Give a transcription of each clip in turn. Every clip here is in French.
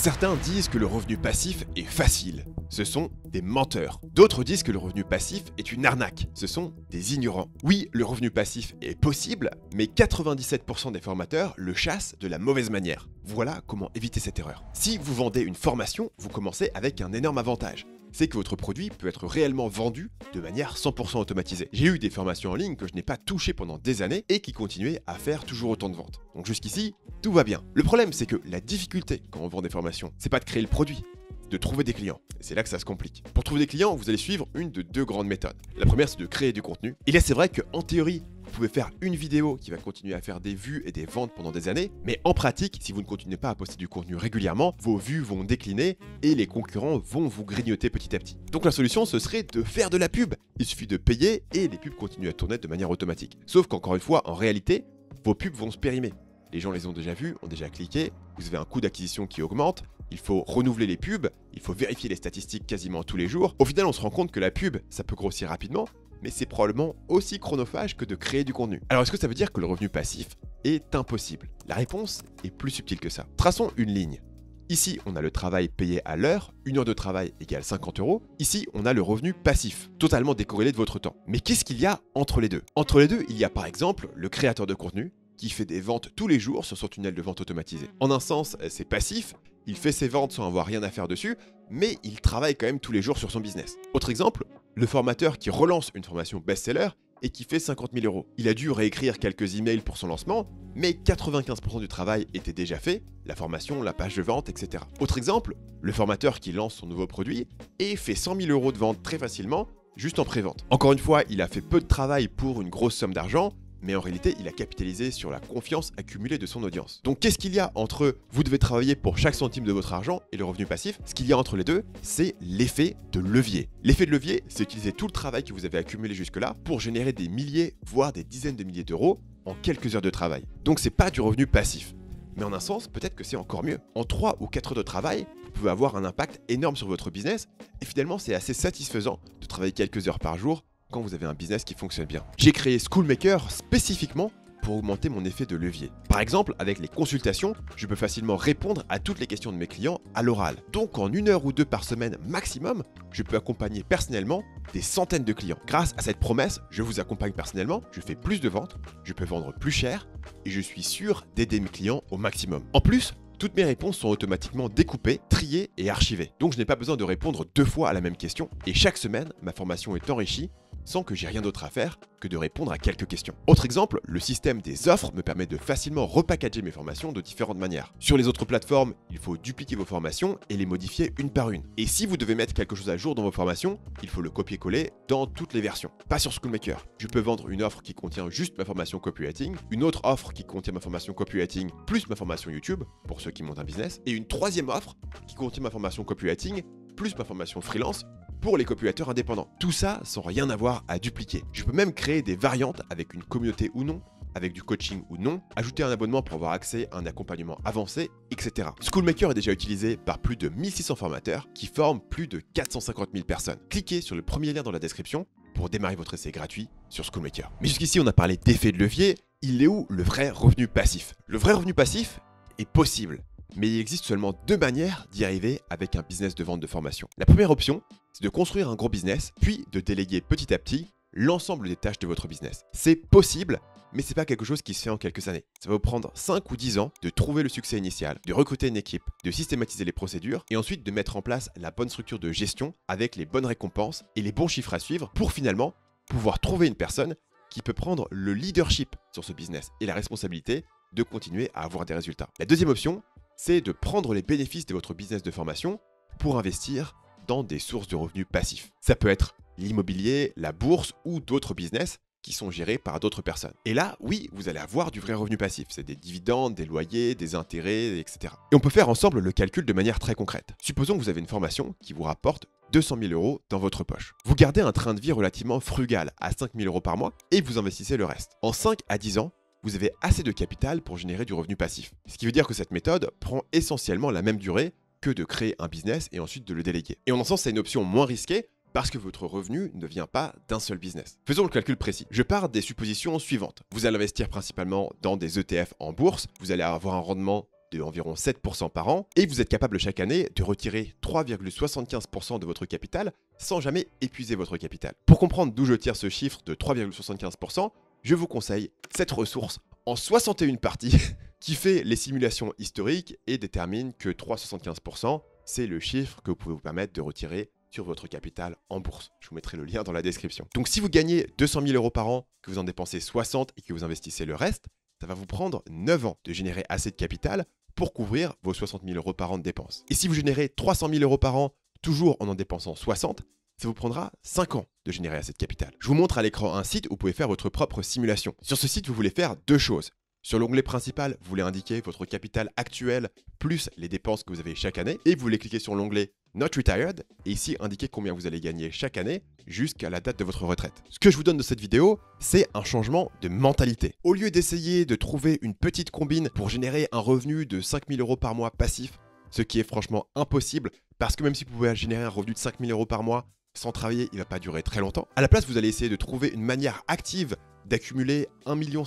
Certains disent que le revenu passif est facile. Ce sont des menteurs. D'autres disent que le revenu passif est une arnaque. Ce sont des ignorants. Oui, le revenu passif est possible, mais 97% des formateurs le chassent de la mauvaise manière. Voilà comment éviter cette erreur. Si vous vendez une formation, vous commencez avec un énorme avantage. C'est que votre produit peut être réellement vendu de manière 100% automatisée. J'ai eu des formations en ligne que je n'ai pas touchées pendant des années et qui continuaient à faire toujours autant de ventes. Donc jusqu'ici, tout va bien. Le problème, c'est que la difficulté quand on vend des formations, c'est pas de créer le produit, de trouver des clients. Et c'est là que ça se complique. Pour trouver des clients, vous allez suivre une de deux grandes méthodes. La première, c'est de créer du contenu. Et là, c'est vrai qu'en théorie, vous pouvez faire une vidéo qui va continuer à faire des vues et des ventes pendant des années, mais en pratique, si vous ne continuez pas à poster du contenu régulièrement, vos vues vont décliner et les concurrents vont vous grignoter petit à petit. Donc la solution, ce serait de faire de la pub. Il suffit de payer et les pubs continuent à tourner de manière automatique. Sauf qu'encore une fois, en réalité, vos pubs vont se périmer. Les gens les ont déjà vus, ont déjà cliqué, vous avez un coût d'acquisition qui augmente, il faut renouveler les pubs, il faut vérifier les statistiques quasiment tous les jours. Au final, on se rend compte que la pub, ça peut grossir rapidement, mais c'est probablement aussi chronophage que de créer du contenu. Alors est-ce que ça veut dire que le revenu passif est impossible? La réponse est plus subtile que ça. Traçons une ligne. Ici, on a le travail payé à l'heure, 1 heure de travail égale 50 €. Ici, on a le revenu passif, totalement décorrélé de votre temps. Mais qu'est-ce qu'il y a entre les deux? Entre les deux, il y a par exemple le créateur de contenu qui fait des ventes tous les jours sur son tunnel de vente automatisé. En un sens, c'est passif, il fait ses ventes sans avoir rien à faire dessus, mais il travaille quand même tous les jours sur son business. Autre exemple, le formateur qui relance une formation best-seller et qui fait 50 000 €. Il a dû réécrire quelques emails pour son lancement, mais 95% du travail était déjà fait, la formation, la page de vente, etc. Autre exemple, le formateur qui lance son nouveau produit et fait 100 000 € de vente très facilement, juste en pré-vente. Encore une fois, il a fait peu de travail pour une grosse somme d'argent, mais en réalité, il a capitalisé sur la confiance accumulée de son audience. Donc qu'est-ce qu'il y a entre vous devez travailler pour chaque centime de votre argent et le revenu passif? Ce qu'il y a entre les deux, c'est l'effet de levier. L'effet de levier, c'est utiliser tout le travail que vous avez accumulé jusque-là pour générer des milliers, voire des dizaines de milliers d'euros en quelques heures de travail. Donc c'est pas du revenu passif. Mais en un sens, peut-être que c'est encore mieux. En 3 ou 4 heures de travail, vous pouvez avoir un impact énorme sur votre business et finalement, c'est assez satisfaisant de travailler quelques heures par jour quand vous avez un business qui fonctionne bien. J'ai créé Schoolmaker spécifiquement pour augmenter mon effet de levier. Par exemple, avec les consultations, je peux facilement répondre à toutes les questions de mes clients à l'oral. Donc en 1 heure ou 2 par semaine maximum, je peux accompagner personnellement des centaines de clients. Grâce à cette promesse, je vous accompagne personnellement, je fais plus de ventes, je peux vendre plus cher et je suis sûr d'aider mes clients au maximum. En plus, toutes mes réponses sont automatiquement découpées, triées et archivées. Donc je n'ai pas besoin de répondre 2 fois à la même question et chaque semaine, ma formation est enrichie sans que j'ai rien d'autre à faire que de répondre à quelques questions. Autre exemple, le système des offres me permet de facilement repackager mes formations de différentes manières. Sur les autres plateformes, il faut dupliquer vos formations et les modifier une par une. Et si vous devez mettre quelque chose à jour dans vos formations, il faut le copier-coller dans toutes les versions. Pas sur Schoolmaker. Je peux vendre une offre qui contient juste ma formation copywriting, une autre offre qui contient ma formation copywriting plus ma formation YouTube, pour ceux qui montent un business, et une troisième offre qui contient ma formation copywriting plus ma formation freelance pour les copywriters indépendants. Tout ça sans rien avoir à dupliquer. Je peux même créer des variantes avec une communauté ou non, avec du coaching ou non, ajouter un abonnement pour avoir accès à un accompagnement avancé, etc. Schoolmaker est déjà utilisé par plus de 1600 formateurs qui forment plus de 450 000 personnes. Cliquez sur le premier lien dans la description pour démarrer votre essai gratuit sur Schoolmaker. Mais jusqu'ici, on a parlé d'effet de levier. Il est où le vrai revenu passif? Le vrai revenu passif est possible. Mais il existe seulement 2 manières d'y arriver avec un business de vente de formation. La première option, c'est de construire un gros business, puis de déléguer petit à petit l'ensemble des tâches de votre business. C'est possible, mais c'est pas quelque chose qui se fait en quelques années. Ça va vous prendre 5 ou 10 ans de trouver le succès initial, de recruter une équipe, de systématiser les procédures et ensuite de mettre en place la bonne structure de gestion avec les bonnes récompenses et les bons chiffres à suivre pour finalement pouvoir trouver une personne qui peut prendre le leadership sur ce business et la responsabilité de continuer à avoir des résultats. La deuxième option, c'est de prendre les bénéfices de votre business de formation pour investir dans des sources de revenus passifs. Ça peut être l'immobilier, la bourse ou d'autres business qui sont gérés par d'autres personnes. Et là, oui, vous allez avoir du vrai revenu passif. C'est des dividendes, des loyers, des intérêts, etc. Et on peut faire ensemble le calcul de manière très concrète. Supposons que vous avez une formation qui vous rapporte 200 000 € dans votre poche. Vous gardez un train de vie relativement frugal à 5 000 € par mois et vous investissez le reste. En 5 à 10 ans, vous avez assez de capital pour générer du revenu passif. Ce qui veut dire que cette méthode prend essentiellement la même durée que de créer un business et ensuite de le déléguer. Et en un sens, c'est une option moins risquée parce que votre revenu ne vient pas d'un seul business. Faisons le calcul précis. Je pars des suppositions suivantes. Vous allez investir principalement dans des ETF en bourse, vous allez avoir un rendement de environ 7% par an et vous êtes capable chaque année de retirer 3,75% de votre capital sans jamais épuiser votre capital. Pour comprendre d'où je tire ce chiffre de 3,75%, je vous conseille cette ressource en 61 parties qui fait les simulations historiques et détermine que 3,75%, c'est le chiffre que vous pouvez vous permettre de retirer sur votre capital en bourse. Je vous mettrai le lien dans la description. Donc si vous gagnez 200 000 euros par an, que vous en dépensez 60 et que vous investissez le reste, ça va vous prendre 9 ans de générer assez de capital pour couvrir vos 60 000 euros par an de dépenses. Et si vous générez 300 000 euros par an, toujours en dépensant 60, ça vous prendra 5 ans de générer assez de capital. Je vous montre à l'écran un site où vous pouvez faire votre propre simulation. Sur ce site, vous voulez faire deux choses. Sur l'onglet principal, vous voulez indiquer votre capital actuel plus les dépenses que vous avez chaque année. Et vous voulez cliquer sur l'onglet Not Retired et ici indiquer combien vous allez gagner chaque année jusqu'à la date de votre retraite. Ce que je vous donne de cette vidéo, c'est un changement de mentalité. Au lieu d'essayer de trouver une petite combine pour générer un revenu de 5 000 euros par mois passif, ce qui est franchement impossible parce que même si vous pouvez générer un revenu de 5 000 euros par mois sans travailler, il ne va pas durer très longtemps. À la place, vous allez essayer de trouver une manière active d'accumuler 1,5 million,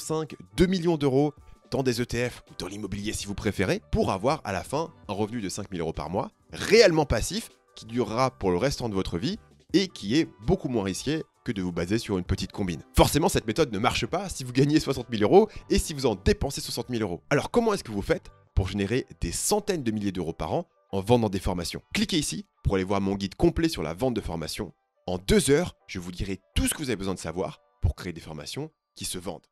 2 millions d'euros dans des ETF ou dans l'immobilier si vous préférez, pour avoir à la fin un revenu de 5 000 euros par mois, réellement passif, qui durera pour le restant de votre vie et qui est beaucoup moins risqué que de vous baser sur une petite combine. Forcément, cette méthode ne marche pas si vous gagnez 60 000 euros et si vous en dépensez 60 000 euros. Alors comment est-ce que vous faites pour générer des centaines de milliers d'euros par an en vendant des formations? Cliquez ici pour aller voir mon guide complet sur la vente de formations. En 2 heures, je vous dirai tout ce que vous avez besoin de savoir pour créer des formations qui se vendent.